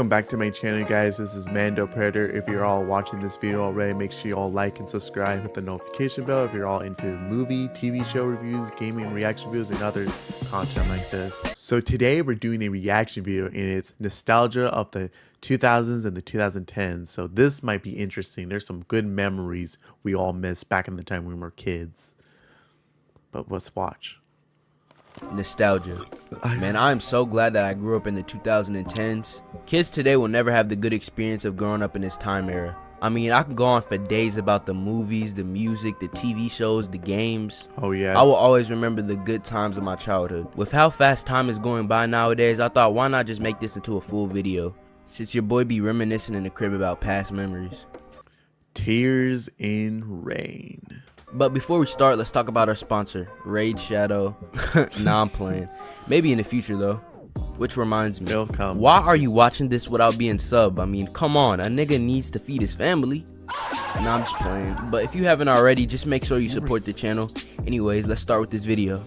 Welcome back to my channel, guys. This is Mando Predator. If you're all watching this video already, make sure you all like and subscribe, hit the notification bell if you're all into movie, TV show reviews, gaming reaction videos, and other content like this. So today we're doing a reaction video and it's nostalgia of the 2000s and the 2010s. So this might be interesting. There's some good memories we all missed back in the time when we were kids. But let's watch. Nostalgia. Man, I'm so glad that I grew up in the 2010s. Kids today will never have the good experience of growing up in this time era. I mean, I can go on for days about the movies, the music, the TV shows, the games. Oh yes. I will always remember the good times of my childhood. With how fast time is going by nowadays, I thought, why not just make this into a full video? Since your boy be reminiscing in the crib about past memories. Tears in Rain. But before we start, let's talk about our sponsor, Raid Shadow. Nah, I'm playing. Maybe in the future though. Which reminds me, why are you watching this without being sub? I mean, come on, a nigga needs to feed his family. Nah, I'm just playing. But if you haven't already, just make sure you support the channel. Anyways, let's start with this video.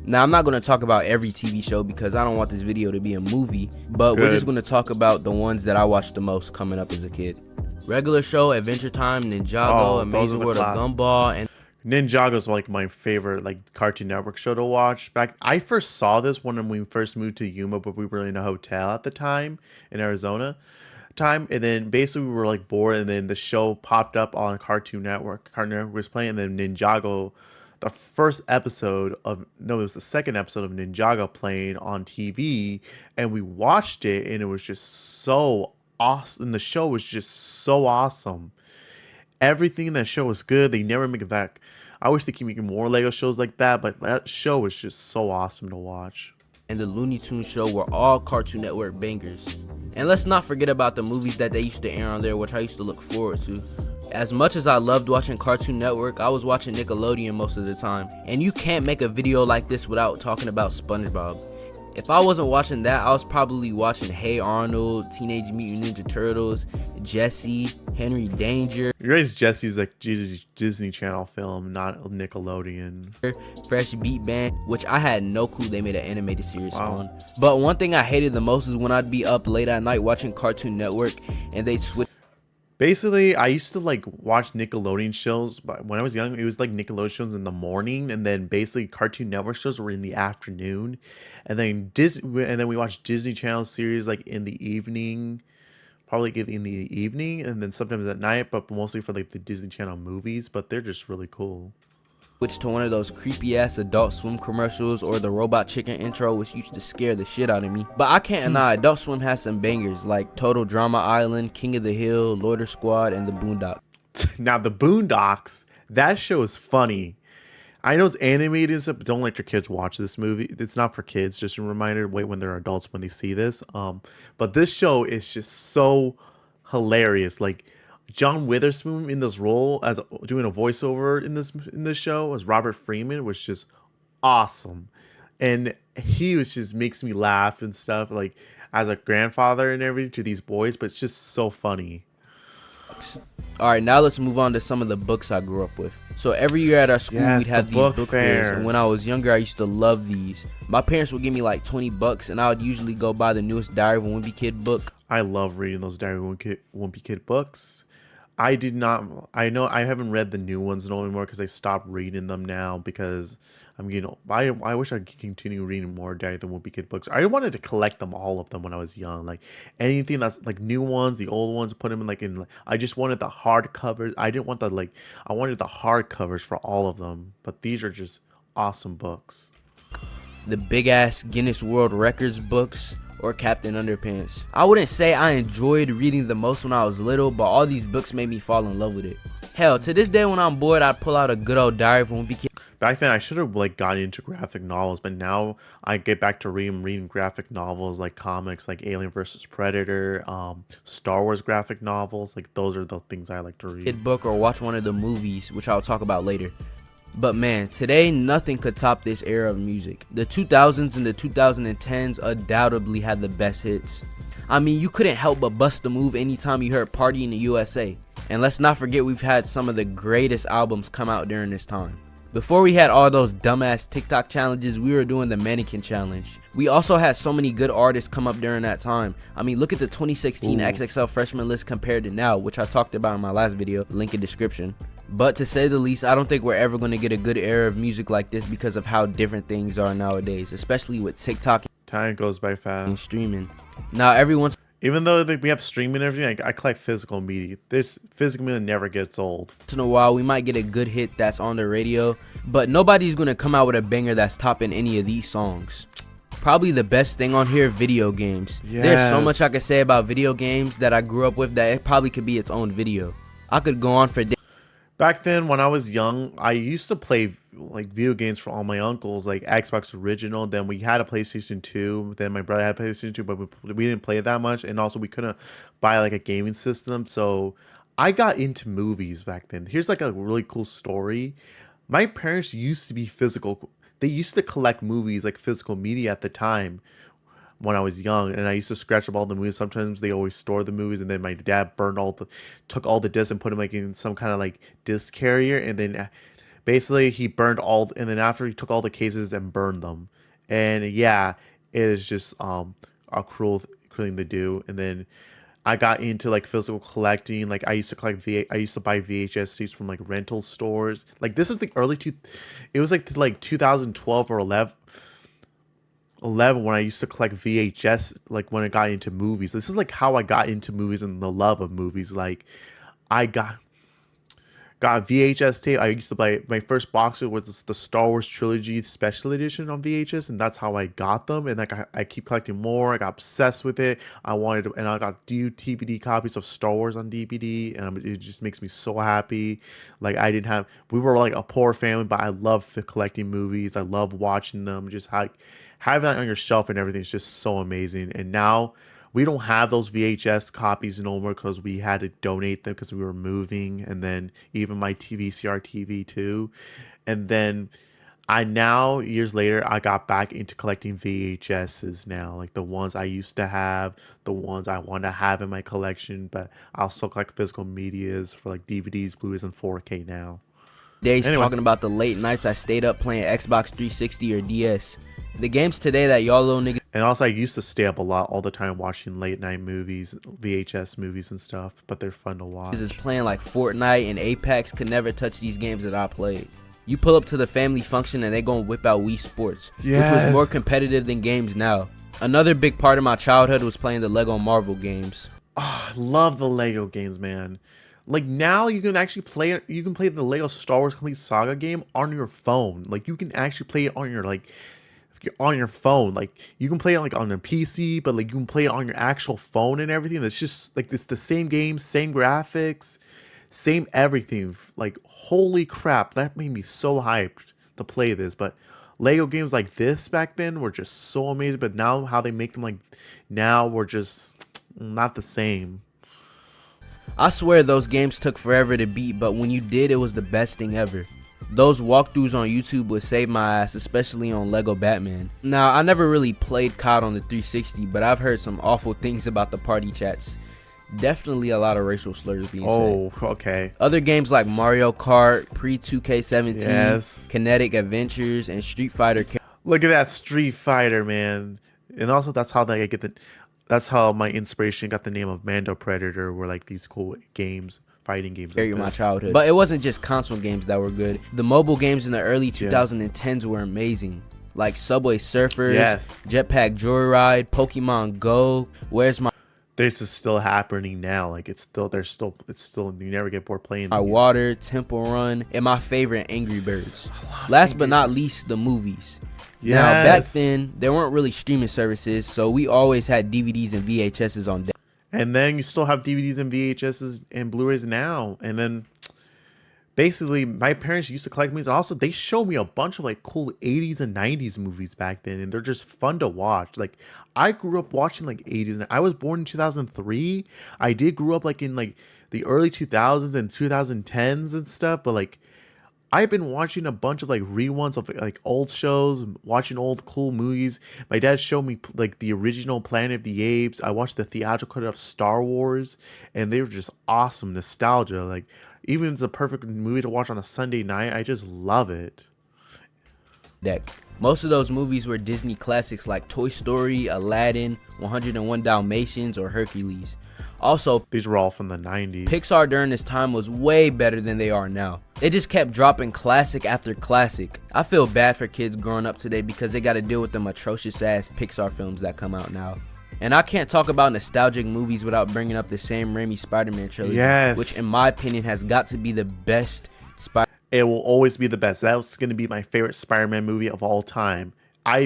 Now, I'm not going to talk about every TV show because I don't want this video to be a movie. But we're just going to talk about the ones that I watched the most coming up as a kid. Regular Show, Adventure Time, Ninjago, Amazing World of Gumball, and Ninjago's like my favorite like Cartoon Network show to watch. I first saw this when we first moved to Yuma, but we were in a hotel at the time in Arizona and then basically we were like bored, and then the show popped up on Cartoon Network. Cartoon Network was playing, and then Ninjago, the second episode of Ninjago playing on TV, and we watched it, and it was just so awesome. And the show was just so awesome. Everything in that show was good. They never make it back. I wish they keep making more Lego shows like that, but that show was just so awesome to watch. And the Looney Tunes show were all Cartoon Network bangers. And let's not forget about the movies that they used to air on there, which I used to look forward to. As much as I loved watching Cartoon Network, I was watching Nickelodeon most of the time. And you can't make a video like this without talking about SpongeBob. If I wasn't watching that, I was probably watching Hey Arnold, Teenage Mutant Ninja Turtles, Jessie, Henry Danger. You guys, Jessie's like Disney Channel film, not Nickelodeon. Fresh Beat Band, which I had no clue they made an animated series on. But one thing I hated the most is when I'd be up late at night watching Cartoon Network and they'd switch. Basically, I used to like watch Nickelodeon shows, but when I was young, it was like Nickelodeon shows in the morning, and then basically Cartoon Network shows were in the afternoon, and then we watched Disney Channel series like in the evening, probably in the evening, and then sometimes at night, but mostly for like the Disney Channel movies. But they're just really cool. Switch to one of those creepy ass Adult Swim commercials or the Robot Chicken intro, which used to scare the shit out of me. But I can't deny, Adult Swim has some bangers like Total Drama Island, King of the Hill, Loiter Squad, and the Boondocks. Now the Boondocks, that show is funny. I know it's animated and stuff, but don't let your kids watch this movie. It's not for kids. Just a reminder, wait when they're adults when they see this. But this show is just so hilarious. Like John Witherspoon in this role as doing a voiceover in this show as Robert Freeman was just awesome, and he was just makes me laugh and stuff, like as a grandfather and everything to these boys, but it's just so funny. Alright, now let's move on to some of the books I grew up with. So every year at our school, we'd have these book fairs, and when I was younger, I used to love these. My parents would give me like 20 bucks, and I would usually go buy the newest Diary of a Wimpy Kid book. I love reading those Diary of a Wimpy Kid books. I haven't read the new ones no anymore because I stopped reading them now because I wish I could continue reading more Diary of the Wimpy Kid books. I wanted to collect them, all of them, when I was young. Like anything that's like new ones, the old ones, put them in I just wanted the hardcovers. I didn't want I wanted the hardcovers for all of them. But these are just awesome books. The big ass Guinness World Records books, or Captain Underpants. I wouldn't say I enjoyed reading the most when I was little, but all these books made me fall in love with it. Hell, to this day when I'm bored, I'd pull out a good old Diary of a Wimpy Kid. Back then I should have like gotten into graphic novels, but now I get back to reading graphic novels like comics like Alien vs. Predator, Star Wars graphic novels. Like those are the things I like to read. Book or watch one of the movies, which I'll talk about later. But man, today nothing could top this era of music. The 2000s and the 2010s undoubtedly had the best hits. I mean, you couldn't help but bust a move anytime you heard Party in the USA. And let's not forget we've had some of the greatest albums come out during this time. Before we had all those dumbass TikTok challenges, we were doing the mannequin challenge. We also had so many good artists come up during that time. I mean, look at the 2016 XXL freshman list compared to now, which I talked about in my last video, link in description. But to say the least, I don't think we're ever going to get a good era of music like this because of how different things are nowadays, especially with TikTok. Time goes by fast. And streaming. Now everyone's... Even though we have streaming and everything, I collect physical media. This physical media never gets old. Once in a while, we might get a good hit that's on the radio, but nobody's going to come out with a banger that's topping any of these songs. Probably the best thing on here, video games. Yes. There's so much I could say about video games that I grew up with that it probably could be its own video. I could go on for days. Back then, when I was young, I used to play like video games for all my uncles, like Xbox Original. Then we had a PlayStation 2. Then my brother had a PlayStation 2, but we didn't play it that much. And also, we couldn't buy like a gaming system. So I got into movies back then. Here's like a really cool story. My parents used to be physical. They used to collect movies, like physical media at the time when I was young, and I used to scratch up all the movies. Sometimes they always store the movies, and then my dad took all the discs and put them like in some kind of like disc carrier, and then basically he burned all, and then after he took all the cases and burned them, and yeah, it is just a cruel thing to do. And then I got into like physical collecting. Like I used to buy VHS tapes from like rental stores. Like this is the it was like 2012 or 11 when I used to collect VHS, like when I got into movies. This is like how I got into movies and the love of movies. Like I got VHS tape. I used to buy, my first box set was the Star Wars trilogy special edition on VHS, and that's how I got them. And like I keep collecting more. I got obsessed with it. And I got DVD copies of Star Wars on DVD, and it just makes me so happy. Like we were like a poor family, but I love collecting movies. I love watching them. Just having that on your shelf and everything is just so amazing. And now we don't have those VHS copies no more because we had to donate them because we were moving. And then even my VCR TV too. And then years later, I got back into collecting VHSs now. Like the ones I used to have, the ones I want to have in my collection. But I also collect physical medias for like DVDs, Blu-rays, and 4K now. Days talking about the late nights I stayed up playing Xbox 360 or DS. The games today that y'all little niggas... And also I used to stay up a lot all the time watching late night movies, VHS movies and stuff, but they're fun to watch. Is playing like Fortnite and Apex could never touch these games that I played. You pull up to the family function and they gonna whip out Wii Sports, which was more competitive than games now. Another big part of my childhood was playing the Lego Marvel games. Oh, I love the Lego games, man. Like now you can actually play the Lego Star Wars Complete Saga game on your phone. Like you can actually play it on your phone. Like you can play it like on a PC, but like you can play it on your actual phone and everything. It's just like it's the same game, same graphics, same everything. Like holy crap, that made me so hyped to play this. But Lego games like this back then were just so amazing. But now how they make them like now were just not the same. I swear those games took forever to beat, but when you did, it was the best thing ever. Those walkthroughs on YouTube would save my ass, especially on Lego Batman. Now, I never really played COD on the 360, but I've heard some awful things about the party chats. Definitely a lot of racial slurs being said. Oh, okay. Other games like Mario Kart, pre-2K17, yes. Kinetic Adventures, and Street Fighter. Look at that Street Fighter, man. And also that's how my inspiration got the name of Mando Predator, were like these cool games, fighting games. Like my childhood. But it wasn't just console games that were good. The mobile games in the early 2010s were amazing. Like Subway Surfers, Jetpack Joyride, Pokemon Go, Where's My... This is still happening now. Like it's still you never get bored playing. Water, Temple Run, and my favorite, Angry Birds. Last but not least, the movies. Yes. Now, back then, there weren't really streaming services, so we always had DVDs and VHSs on deck. And then you still have DVDs and VHSs and Blu-rays now. And then, basically, my parents used to collect movies. Also, they showed me a bunch of, like, cool 80s and 90s movies back then. And they're just fun to watch. Like, I grew up watching, like, 80s. And I was born in 2003. I did grow up, like, in, like, the early 2000s and 2010s and stuff. But, like, I've been watching a bunch of like reruns of like old shows, watching old cool movies. My dad showed me like the original Planet of the Apes. I watched the theatrical cut of Star Wars, and they were just awesome nostalgia. Like even if it's a perfect movie to watch on a Sunday night, I just love it. Deck. Most of those movies were Disney classics like Toy Story, Aladdin, 101 Dalmatians, or Hercules. Also, these were all from the 90s. Pixar during this time was way better than they are now. They just kept dropping classic after classic. I feel bad for kids growing up today because they gotta deal with them atrocious ass Pixar films that come out now. And I can't talk about nostalgic movies without bringing up the Sam Raimi Spider-Man trilogy, yes, which in my opinion has got to be the best Spider-Man. It will always be the best. That's going to be my favorite Spider-Man movie of all time. I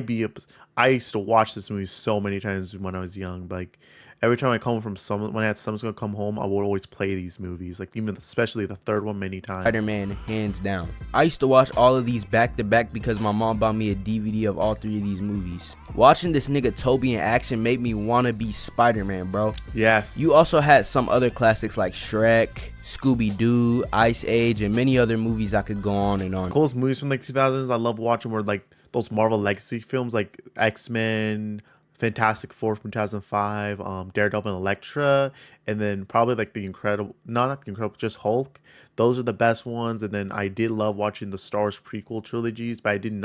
used to watch this movie so many times when I was young. Like every time I come from when I had someone's gonna come home, I would always play these movies. Like even especially the third one many times. Spider-Man, hands down. I used to watch all of these back to back because my mom bought me a DVD of all 3 of these movies. Watching this nigga Toby in action made me wanna be Spider-Man, bro. Yes. You also had some other classics like Shrek, Scooby-Doo, Ice Age, and many other movies I could go on and on. Coolest movies from like 2000s I love watching were like those Marvel Legacy films like X-Men, Fantastic Four from 2005, Daredevil and Elektra, and then probably like the Incredible, not the Incredible, just Hulk. Those are the best ones. And then I did love watching the Star Wars prequel trilogies, but I didn't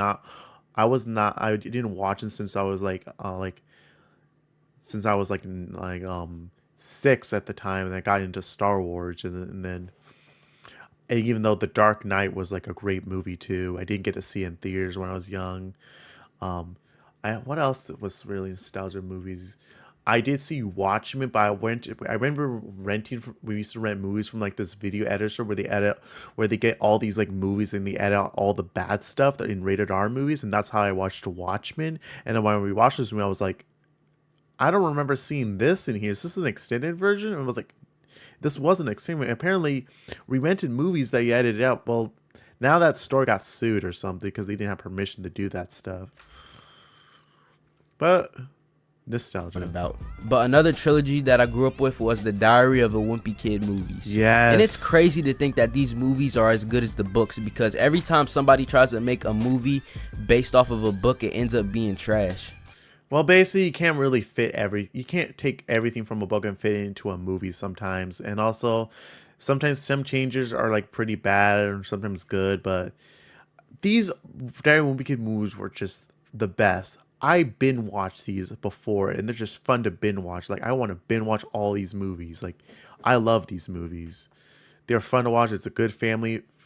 watch them since I was like 6 at the time, and I got into Star Wars, and then even though The Dark Knight was like a great movie too, I didn't get to see it in theaters when I was young. What else was really nostalgia movies? I did see Watchmen, but I remember we used to rent movies from like this video editor where they get all these like movies and they edit out all the bad stuff that in rated R movies, and that's how I watched Watchmen. And then when we watched this movie, I was like, I don't remember seeing this in here. Is this an extended version? And I was like, this wasn't extended. Apparently, we rented movies that you edited out. Well, now that store got sued or something because they didn't have permission to do that stuff. But nostalgia. But another trilogy that I grew up with was the Diary of a Wimpy Kid movies. Yes. And it's crazy to think that these movies are as good as the books, because every time somebody tries to make a movie based off of a book, it ends up being trash. Well, basically, you can't really you can't take everything from a book and fit it into a movie sometimes. And also, sometimes some changes are like pretty bad and sometimes good, but these Diary of a Wimpy Kid movies were just the best. I binge watched these before, and they're just fun to binge watch. Like, I want to binge watch all these movies. Like, I love these movies. They're fun to watch. It's a good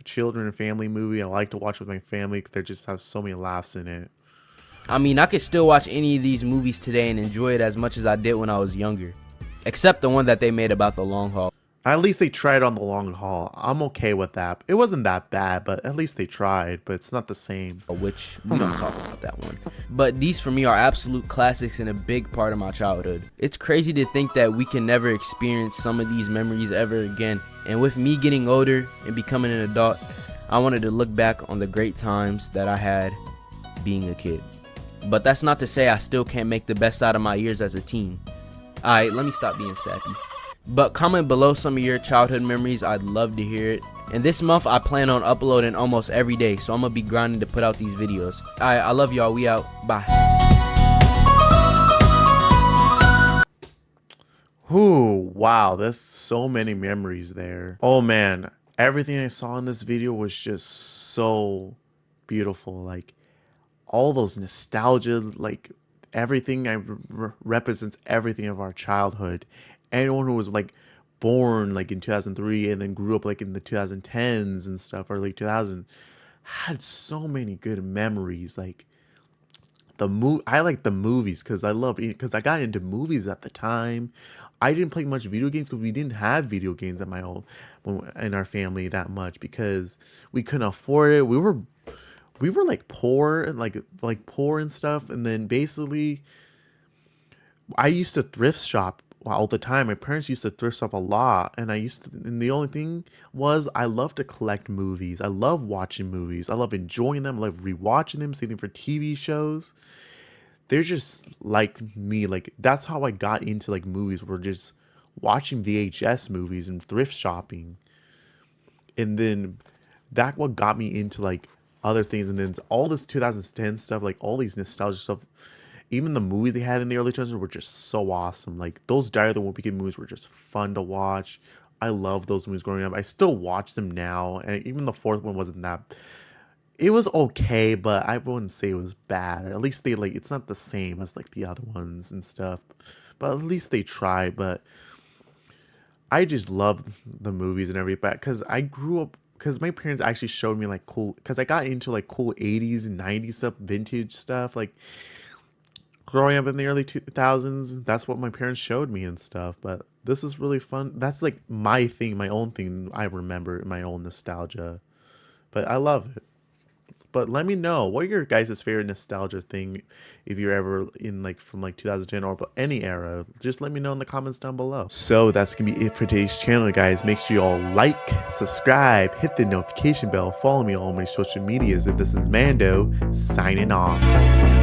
children and family movie. I like to watch with my family. They just have so many laughs in it. I mean, I could still watch any of these movies today and enjoy it as much as I did when I was younger, except the one that they made about the long haul. At least they tried on the long haul. I'm okay with that. It wasn't that bad, but at least they tried, but it's not the same. Which, we don't talk about that one. But these for me are absolute classics and a big part of my childhood. It's crazy to think that we can never experience some of these memories ever again. And with me getting older and becoming an adult, I wanted to look back on the great times that I had being a kid. But that's not to say I still can't make the best out of my years as a teen. Alright, let me stop being sappy. But comment below some of your childhood memories. I'd love to hear it. And this month I plan on uploading almost every day, so I'm gonna be grinding to put out these videos. Alright, I love y'all. We out. Bye. Ooh, wow, there's so many memories there. Oh man, everything I saw in this video was just so beautiful. Like all those nostalgia, like everything represents everything of our childhood. Anyone who was like born like in 2003 and then grew up like in the 2010s and stuff, early 2000s, had so many good memories. Like I like the movies because I got into movies at the time. I didn't play much video games because we didn't have video games in our family that much because we couldn't afford it. We were like poor and like poor and stuff. And then basically I used to thrift shop all the time. My parents used to thrift shop a lot, and and the only thing was I love to collect movies. I love watching movies. I love enjoying them. I love rewatching them, saving for TV shows. They're just like me. Like that's how I got into like movies. We're just watching VHS movies and thrift shopping. And then that what got me into like other things. And then all this 2010 stuff, like all these nostalgia stuff, even the movies they had in the early 2000s were just so awesome. Like those Diary of the Wimpy Kid movies were just fun to watch. I love those movies growing up. I still watch them now, and even the fourth one wasn't that. It was okay, but I wouldn't say it was bad. At least they like it's not the same as like the other ones and stuff. But at least they tried. But I just love the movies and everything because I grew up because my parents actually showed me like cool because I got into like cool 80s and 90s stuff, vintage stuff. Like growing up in the early 2000s, that's what my parents showed me and stuff. But this is really fun. That's like my thing, my own thing. I remember my own nostalgia, but I love it. But let me know what your guys' favorite nostalgia thing, if you're ever in like from like 2010 or any era. Just let me know in the comments down below. So that's gonna be it for today's channel, guys. Make sure you all like, subscribe, hit the notification bell, follow me on all my social medias. If this is Mando signing off.